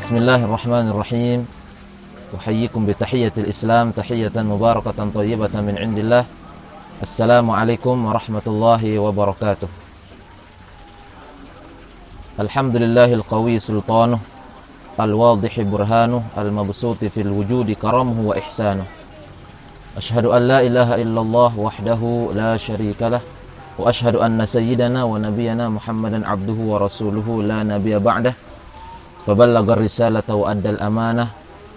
Bismillahirrahmanirrahim. Uhayyikum bitahiyyatil Islam, tahiyatan mubarakatan thayyibatan min indillah. Assalamualaikum warahmatullahi wabarakatuh. Alhamdulillahil qawi sultanuh, al-wadihi burhanuh, al-mabsuti fil wujudi karamuhu wa ihsanuh. Ashhadu an la ilaha illallah wahdahu la syarika lah, wa ashhadu anna sayyidana wa nabiyyana Muhammadan abduhu wa rasuluhu la nabiyya ba'dah. Faballagha ar-risalata wa addal amanah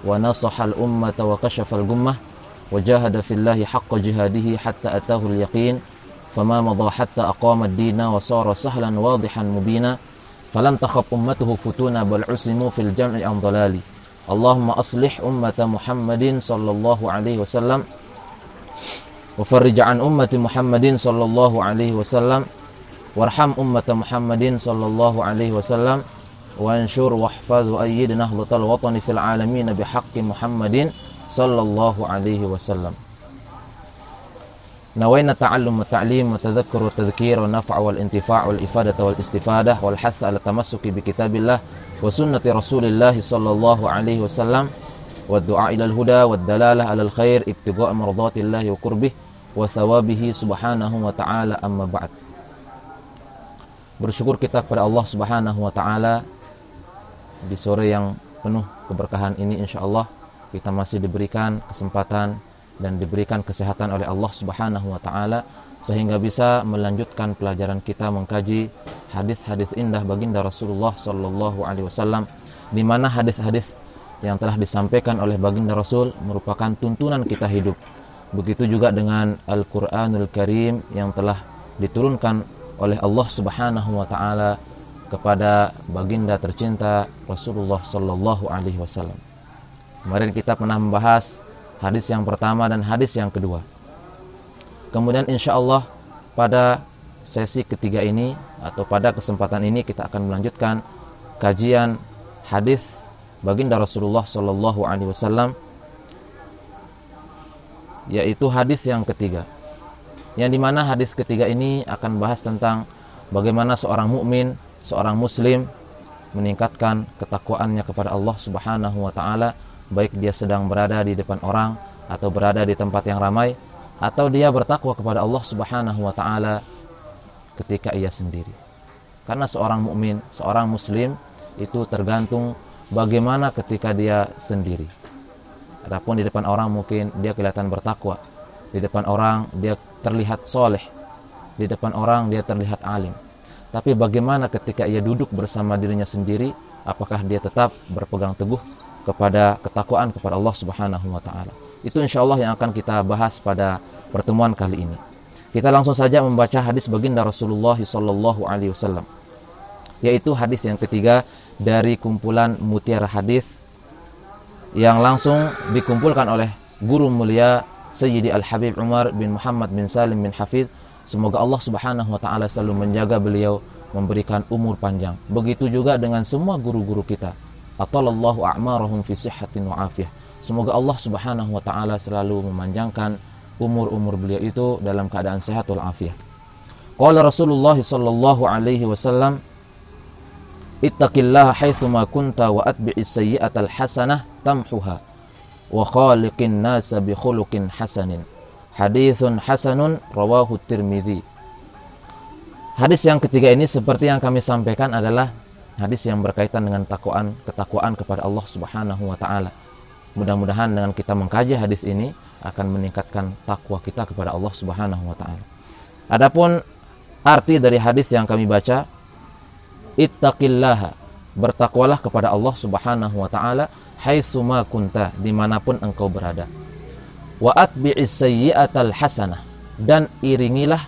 wa nasaha al-ummata wa kashafal gummah wa jahada fillahi haqqa jihadihi hatta atahu al-yaqin fama madha hatta aqama ad-dina wa sara sahlan wadihan mubina falam takhaf ummatuhu futuna bal usimu fil jam'i an dhalali. Allahumma aslih ummata Muhammadin sallallahu alaihi wasallam wa farrij an ummati Muhammadin sallallahu alaihi wasallam warham ummata Muhammadin sallallahu alaihi wasallam وانشر واحفظ وأيد نهضة الوطن في العالمين بحق محمد صلى الله عليه وسلم. نوينا التعلم والتعليم والتذكر والتذكير والنفع والانتفاع والإفادة والاستفادة والحث على التمسك بكتاب الله وسنة رسول الله صلى الله عليه وسلم والدعاء إلى الهدى والدلالة على الخير ابتغاء مرضات الله وقربه وثوابه سبحانه وتعالى. أما بعد. Bersyukur kita kepada Allah Subhanahu wa taala di sore yang penuh keberkahan ini, insyaallah kita masih diberikan kesempatan dan diberikan kesehatan oleh Allah Subhanahu wa taala sehingga bisa melanjutkan pelajaran kita mengkaji hadis-hadis indah baginda Rasulullah sallallahu alaihi wasallam, di mana hadis-hadis yang telah disampaikan oleh baginda Rasul merupakan tuntunan kita hidup. Begitu juga dengan Al-Qur'anul Karim yang telah diturunkan oleh Allah Subhanahu wa taala kepada baginda tercinta Rasulullah sallallahu alaihi wasallam. Kemarin kita pernah membahas hadis yang pertama dan hadis yang kedua. Kemudian insyaallah pada sesi ketiga ini atau pada kesempatan ini kita akan melanjutkan kajian hadis baginda Rasulullah sallallahu alaihi wasallam, yaitu hadis yang ketiga. Yang dimana hadis ketiga ini akan bahas tentang bagaimana seorang mukmin, seorang muslim meningkatkan ketakwaannya kepada Allah Subhanahu wa taala, baik dia sedang berada di depan orang atau berada di tempat yang ramai, atau dia bertakwa kepada Allah Subhanahu wa taala ketika ia sendiri. Karena seorang mukmin, seorang muslim itu tergantung bagaimana ketika dia sendiri. Adapun di depan orang mungkin dia kelihatan bertakwa, di depan orang dia terlihat soleh, di depan orang dia terlihat alim. Tapi bagaimana ketika ia duduk bersama dirinya sendiri, apakah dia tetap berpegang teguh kepada ketakwaan kepada Allah Subhanahu wa taala? Itu insyaallah yang akan kita bahas pada pertemuan kali ini. Kita langsung saja membaca hadis baginda Rasulullah sallallahu alaihi wasallam, yaitu hadis yang ketiga dari kumpulan mutiara hadis yang langsung dikumpulkan oleh guru mulia Sayyidi Al-Habib Umar bin Muhammad bin Salim bin Hafidh. Semoga Allah Subhanahu wa taala selalu menjaga beliau, memberikan umur panjang. Begitu juga dengan semua guru-guru kita. Atalallahu a'marahum fi sihhatin wa afiyah. Semoga Allah Subhanahu wa taala selalu memanjangkan umur-umur beliau itu dalam keadaan sehat wal afiyah. Qala Rasulullah sallallahu alaihi wasallam, ittaqillaha haitsu ma kunta wa atbi'is sayyi'atal hasanah tamhuha wa khaliqin nasa bi khuluqin hasanin. Haditsun hasanun rawahu Tirmidzi. Hadis yang ketiga ini seperti yang kami sampaikan adalah hadis yang berkaitan dengan ketakwaan kepada Allah Subhanahu wa taala. Mudah-mudahan dengan kita mengkaji hadis ini akan meningkatkan takwa kita kepada Allah Subhanahu wa taala. Adapun arti dari hadis yang kami baca, ittaqillaha, bertakwalah kepada Allah Subhanahu wa taala haitsu ma kunta, dimanapun engkau berada. Wa atbi'is sayyi'atal hasanah, dan iringilah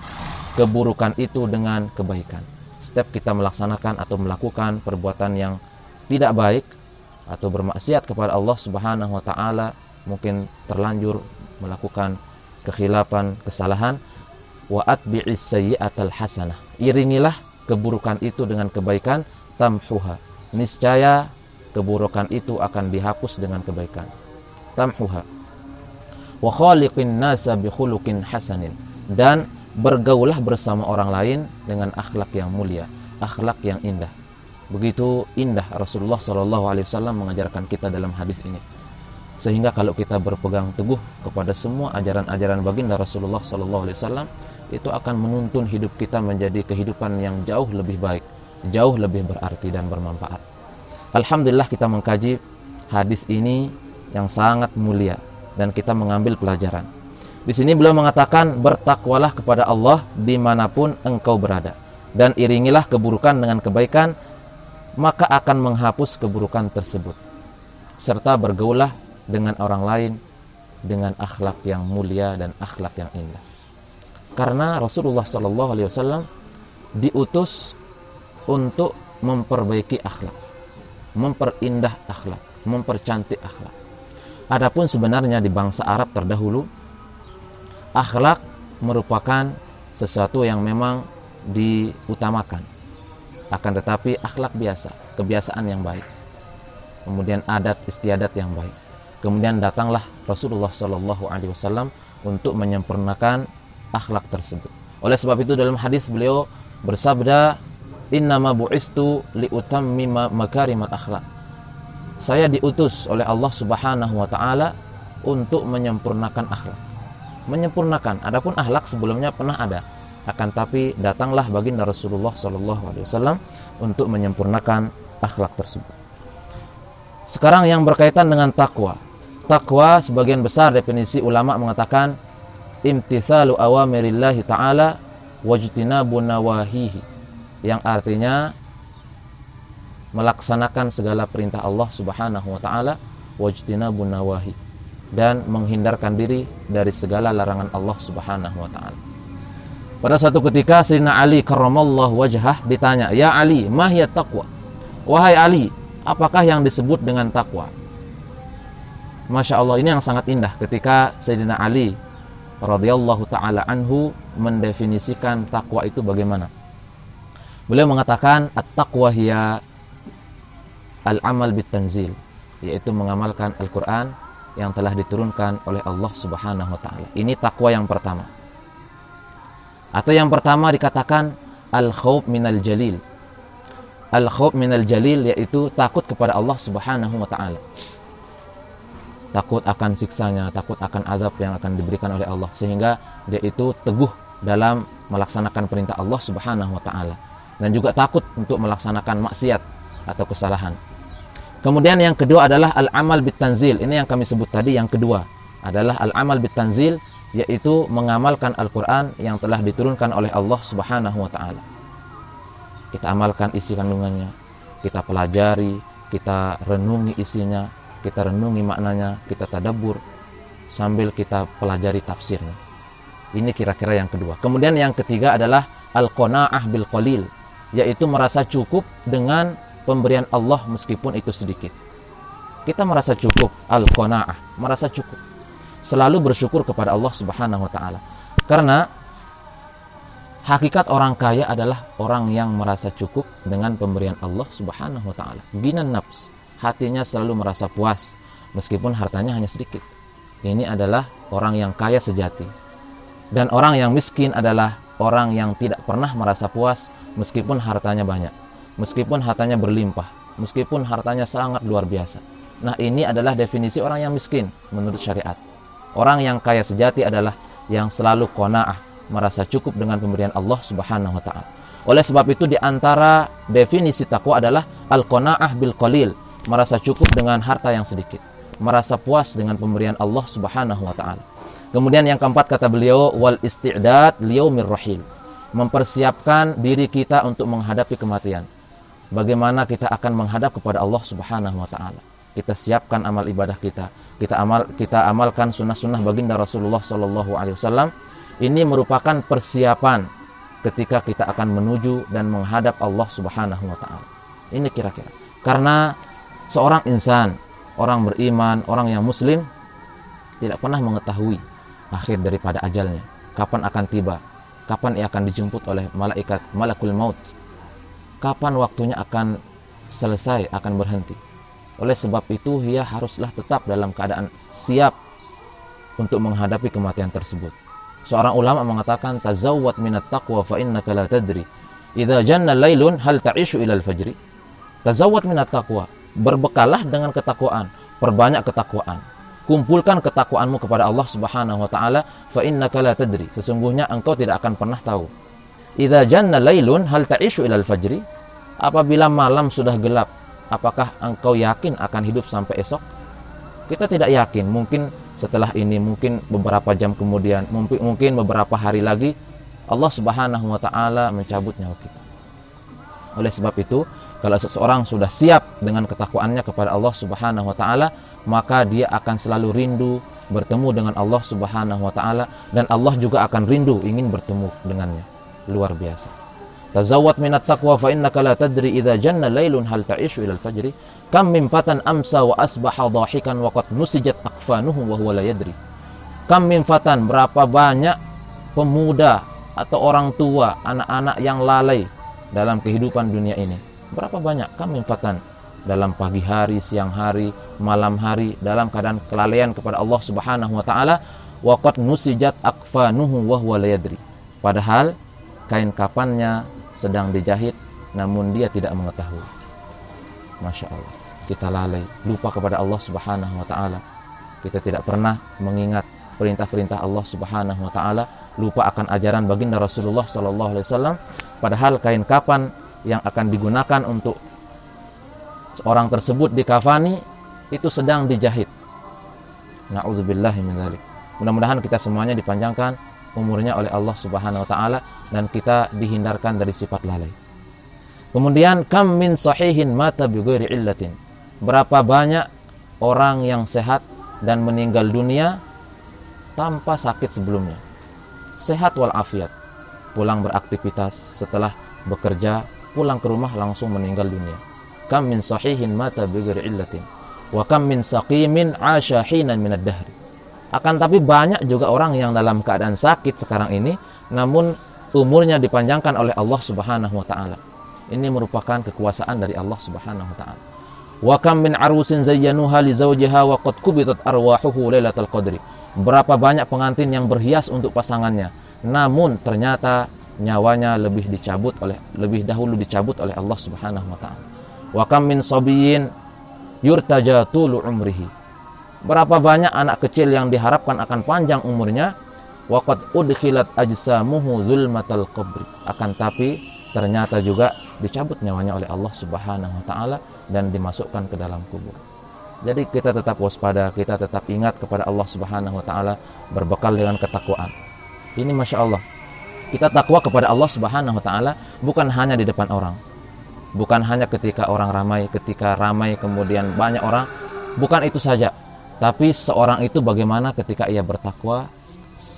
keburukan itu dengan kebaikan. Setiap kita melaksanakan atau melakukan perbuatan yang tidak baik atau bermaksiat kepada Allah Subhanahu wa taala, mungkin terlanjur melakukan kekhilafan, kesalahan, wa atbi'is sayyi'atal hasanah, iringilah keburukan itu dengan kebaikan, tamhuha, niscaya keburukan itu akan dihapus dengan kebaikan. Tamhuha. Wa khaliqin nasa bi khuluqin hasanin, dan bergaulah bersama orang lain dengan akhlak yang mulia, akhlak yang indah. Begitu indah Rasulullah Shallallahu Alaihi Wasallam mengajarkan kita dalam hadis ini. Sehingga kalau kita berpegang teguh kepada semua ajaran-ajaran baginda Rasulullah Shallallahu Alaihi Wasallam, itu akan menuntun hidup kita menjadi kehidupan yang jauh lebih baik, jauh lebih berarti dan bermanfaat. Alhamdulillah kita mengkaji hadis ini yang sangat mulia dan kita mengambil pelajaran. Di sini beliau mengatakan, bertakwalah kepada Allah dimanapun engkau berada, dan iringilah keburukan dengan kebaikan, maka akan menghapus keburukan tersebut. Serta bergaulah dengan orang lain dengan akhlak yang mulia dan akhlak yang indah. Karena Rasulullah SAW diutus untuk memperbaiki akhlak, memperindah akhlak, mempercantik akhlak. Adapun sebenarnya di bangsa Arab terdahulu, akhlak merupakan sesuatu yang memang diutamakan. Akan tetapi akhlak biasa, kebiasaan yang baik, kemudian adat istiadat yang baik. Kemudian datanglah Rasulullah SAW untuk menyempurnakan akhlak tersebut. Oleh sebab itu dalam hadis beliau bersabda, innama bu'istu liutammima makarimat akhlak. Saya diutus oleh Allah Subhanahu wa taala untuk menyempurnakan akhlak. Menyempurnakan. Adapun akhlak sebelumnya pernah ada. Akan tapi datanglah baginda Rasulullah SAW untuk menyempurnakan akhlak tersebut. Sekarang yang berkaitan dengan takwa. Takwa sebagian besar definisi ulama mengatakan imtitsalu awamirillahi ta'ala wajtinabu nawahihi, yang artinya melaksanakan segala perintah Allah Subhanahu wa taala, wajtinabu nawahi, dan menghindarkan diri dari segala larangan Allah Subhanahu wa taala. Pada suatu ketika Sayyidina Ali karramallahu wajhah ditanya, "Ya Ali, ma hiya taqwa?" Wahai Ali, apakah yang disebut dengan takwa? Masya Allah, ini yang sangat indah ketika Sayyidina Ali radhiyallahu ta'ala anhu mendefinisikan takwa itu bagaimana. Beliau mengatakan, at-taqwa hiya al-amal bit-tanzil, yaitu mengamalkan Al-Quran yang telah diturunkan oleh Allah Subhanahu wa ta'ala. Ini takwa yang pertama. Atau yang pertama dikatakan al-khawf minal jalil. Al-khawf minal jalil yaitu takut kepada Allah Subhanahu wa ta'ala. Takut akan siksanya, takut akan azab yang akan diberikan oleh Allah, sehingga dia itu teguh dalam melaksanakan perintah Allah Subhanahu wa ta'ala, dan juga takut untuk melaksanakan maksiat atau kesalahan. Kemudian yang kedua adalah al-amal bit-tanzil. Ini yang kami sebut tadi, yang kedua adalah al-amal bit-tanzil, yaitu mengamalkan Al-Quran yang telah diturunkan oleh Allah Subhanahu wa ta'ala. Kita amalkan isi kandungannya, kita pelajari, kita renungi isinya, kita renungi maknanya, kita tadabbur sambil kita pelajari tafsirnya. Ini kira-kira yang kedua. Kemudian yang ketiga adalah al-qanaah bil qalil, yaitu merasa cukup dengan pemberian Allah meskipun itu sedikit. Kita merasa cukup, al-qanaah, merasa cukup. Selalu bersyukur kepada Allah Subhanahu wa ta'ala. Karena hakikat orang kaya adalah orang yang merasa cukup dengan pemberian Allah Subhanahu wa ta'ala. Ginan nafs, hatinya selalu merasa puas meskipun hartanya hanya sedikit. Ini adalah orang yang kaya sejati. Dan orang yang miskin adalah orang yang tidak pernah merasa puas meskipun hartanya banyak, meskipun hartanya berlimpah, meskipun hartanya sangat luar biasa. Nah, ini adalah definisi orang yang miskin menurut syariat. Orang yang kaya sejati adalah yang selalu qanaah, merasa cukup dengan pemberian Allah Subhanahu wa ta'ala. Oleh sebab itu di antara definisi takwa adalah al-qanaah bil qalil, merasa cukup dengan harta yang sedikit, merasa puas dengan pemberian Allah Subhanahu wa ta'ala. Kemudian yang keempat kata beliau, wal isti'dad liyaumir rahil, mempersiapkan diri kita untuk menghadapi kematian. Bagaimana kita akan menghadap kepada Allah Subhanahu wa ta'ala. Kita siapkan amal ibadah kita. Kita amalkan sunnah-sunnah baginda Rasulullah SAW. Ini merupakan persiapan ketika kita akan menuju dan menghadap Allah Subhanahu wa ta'ala. Ini kira-kira. Karena seorang insan, orang beriman, orang yang muslim tidak pernah mengetahui akhir daripada ajalnya. Kapan akan tiba? Kapan ia akan dijemput oleh malakul maut? Kapan waktunya akan selesai, akan berhenti? Oleh sebab itu, ia haruslah tetap dalam keadaan siap untuk menghadapi kematian tersebut. Seorang ulama mengatakan, tazawwad minat taqwa fa innaka la tadri idza janna lailun hal ta'ishu ila al-fajri. Tazawwad minat taqwa. Berbekalah dengan ketakwaan, perbanyak ketakwaan. Kumpulkan ketakwaanmu kepada Allah Subhanahu wa taala, fa innaka la tadri. Sesungguhnya engkau tidak akan pernah tahu. Idza janna lailun hal ta'ishu ilal fajri? Apabila malam sudah gelap, apakah engkau yakin akan hidup sampai esok? Kita tidak yakin. Mungkin setelah ini, mungkin beberapa jam kemudian, mungkin beberapa hari lagi Allah Subhanahu wa taala mencabut nyawa kita. Oleh sebab itu, kalau seseorang sudah siap dengan ketakwaannya kepada Allah Subhanahu wa taala, maka dia akan selalu rindu bertemu dengan Allah Subhanahu wa taala, dan Allah juga akan rindu ingin bertemu dengannya. Luar biasa. Tazawwad minat taqwa fa innaka la tadri idza janna lailun hal ta'ishu ilal fajri. Kam min fatan amsa wa asbaha dhahikan wa qad nusijat akfanuhu wa huwa la yadri. Kam min fatan, berapa banyak pemuda atau orang tua, anak-anak yang lalai dalam kehidupan dunia ini. Berapa banyak kam min fatan, dalam pagi hari, siang hari, malam hari, dalam keadaan kelalaian kepada Allah Subhanahu wa taala, wa qad nusijat akfanuhu wa huwa la yadri. Padahal kain kafannya sedang dijahit, namun dia tidak mengetahui. Masya Allah, kita lalai, lupa kepada Allah Subhanahu wa taala. Kita tidak pernah mengingat perintah-perintah Allah Subhanahu wa taala, lupa akan ajaran baginda Rasulullah sallallahu alaihi wasallam. Padahal kain kafan yang akan digunakan untuk orang tersebut dikafani itu sedang dijahit. Na'udzubillahi min dzalik. Mudah-mudahan kita semuanya dipanjangkan umurnya oleh Allah Subhanahu wa taala dan kita dihindarkan dari sifat lalai. Kemudian kam min sahihin mata bi ghairi illatin. Berapa banyak orang yang sehat dan meninggal dunia tanpa sakit sebelumnya. Sehat walafiat, pulang beraktivitas, setelah bekerja pulang ke rumah langsung meninggal dunia. Kam min sahihin mata bi ghairi illatin wa kam min saqimin 'asha hinan min ad-dahr. Akan tapi banyak juga orang yang dalam keadaan sakit sekarang ini, namun umurnya dipanjangkan oleh Allah Subhanahu wa taala. Ini merupakan kekuasaan dari Allah Subhanahu wa taala. Wa kam min arusin zayyanuha li zawjiha wa qad kubitat arwahuhu lailatal qadri. Berapa banyak pengantin yang berhias untuk pasangannya, namun ternyata nyawanya lebih dahulu dicabut oleh Allah Subhanahu wa taala. Wa kam min sabiyyin yurtaja tulu umrihi. Berapa banyak anak kecil yang diharapkan akan panjang umurnya, waqad udkhilat ajsamuhu zulmatal qabri. Akan tapi ternyata juga dicabut nyawanya oleh Allah Subhanahu wa taala dan dimasukkan ke dalam kubur. Jadi kita tetap waspada, kita tetap ingat kepada Allah Subhanahu wa taala, berbekal dengan ketakwaan. Ini Masya Allah, kita takwa kepada Allah Subhanahu wa taala bukan hanya di depan orang, bukan hanya ketika orang ramai, ketika ramai kemudian banyak orang, bukan itu saja. Tapi seorang itu bagaimana ketika ia bertakwa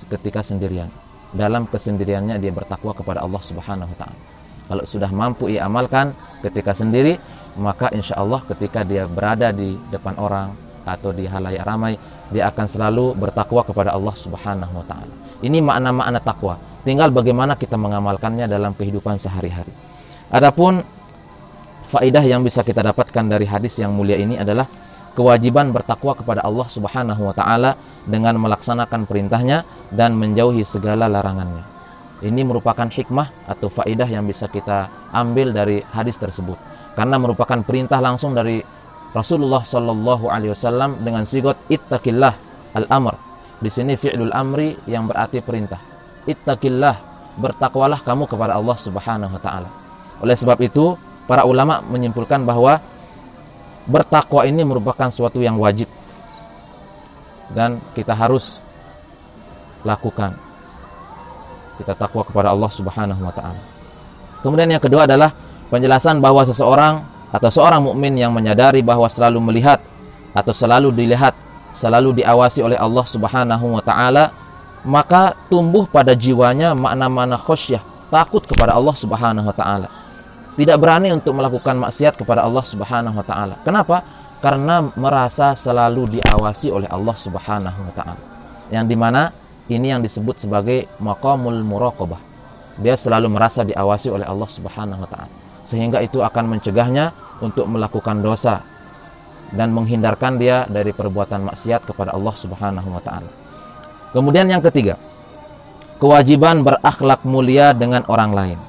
ketika sendirian. Dalam kesendiriannya dia bertakwa kepada Allah Subhanahu wa taala. Kalau sudah mampu ia amalkan ketika sendiri, maka insya Allah ketika dia berada di depan orang atau di halayak ramai, dia akan selalu bertakwa kepada Allah Subhanahu wa taala. Ini makna-makna takwa. Tinggal bagaimana kita mengamalkannya dalam kehidupan sehari-hari. Adapun faedah yang bisa kita dapatkan dari hadis yang mulia ini adalah kewajiban bertakwa kepada Allah Subhanahu wa taala dengan melaksanakan perintahnya dan menjauhi segala larangannya. Ini merupakan hikmah atau faedah yang bisa kita ambil dari hadis tersebut, karena merupakan perintah langsung dari Rasulullah sallallahu alaihi wasallam dengan sigot ittaqillah al-amr. Di sini fi'lul amri yang berarti perintah. Ittaqillah, bertakwalah kamu kepada Allah Subhanahu wa taala. Oleh sebab itu, para ulama menyimpulkan bahwa bertakwa ini merupakan suatu yang wajib dan kita harus lakukan. Kita takwa kepada Allah Subhanahu wa taala. Kemudian yang kedua adalah penjelasan bahwa seseorang atau seorang mukmin yang menyadari bahwa selalu melihat atau selalu dilihat, selalu diawasi oleh Allah Subhanahu wa taala, maka tumbuh pada jiwanya makna-makna khasyah, takut kepada Allah Subhanahu wa taala. Tidak berani untuk melakukan maksiat kepada Allah Subhanahu wa taala. Kenapa? Karena merasa selalu diawasi oleh Allah Subhanahu wa taala. Yang dimana ini yang disebut sebagai maqamul muraqabah. Dia selalu merasa diawasi oleh Allah Subhanahu wa taala. Sehingga itu akan mencegahnya untuk melakukan dosa dan menghindarkan dia dari perbuatan maksiat kepada Allah Subhanahu wa taala. Kemudian yang ketiga, kewajiban berakhlak mulia dengan orang lain.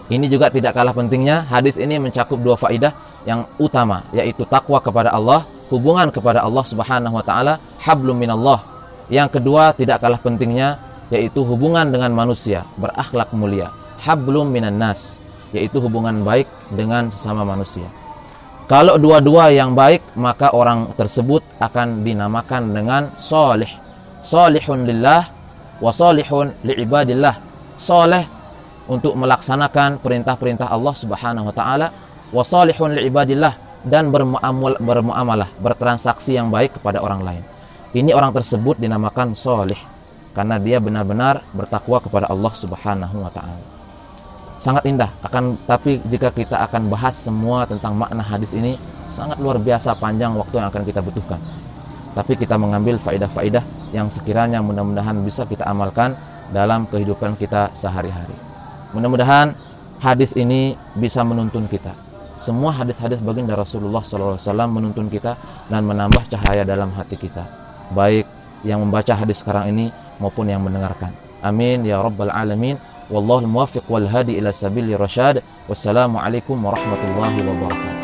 Ini juga tidak kalah pentingnya. Hadis ini mencakup dua faedah. yang utama, yaitu takwa kepada Allah, hubungan kepada Allah Subhanahu wa taala, hablum minallah. Yang kedua tidak kalah pentingnya, yaitu hubungan dengan manusia, berakhlak mulia, hablum minan nas, yaitu hubungan baik dengan sesama manusia. Kalau dua-dua yang baik, maka orang tersebut akan dinamakan dengan soleh. Solihun lillah wa solihun li'ibadillah. Soleh untuk melaksanakan perintah-perintah Allah Subhanahu wa taala, wa solihun li'ibadillah, dan bermuamalah, bertransaksi yang baik kepada orang lain. Ini orang tersebut dinamakan soleh karena dia benar-benar bertakwa kepada Allah Subhanahu wa taala. Sangat indah, tapi jika kita akan bahas semua tentang makna hadis ini, sangat luar biasa panjang waktu yang akan kita butuhkan. Tapi kita mengambil faidah-faidah yang sekiranya mudah-mudahan bisa kita amalkan dalam kehidupan kita sehari-hari. Mudah-mudahan hadis ini bisa menuntun kita. Semua hadis-hadis baginda Rasulullah SAW menuntun kita dan menambah cahaya dalam hati kita, baik yang membaca hadis sekarang ini maupun yang mendengarkan. Amin ya rabbal alamin. Wallahul muwaffiq wal hadi ila sabili rasyad. Wassalamualaikum warahmatullahi wabarakatuh.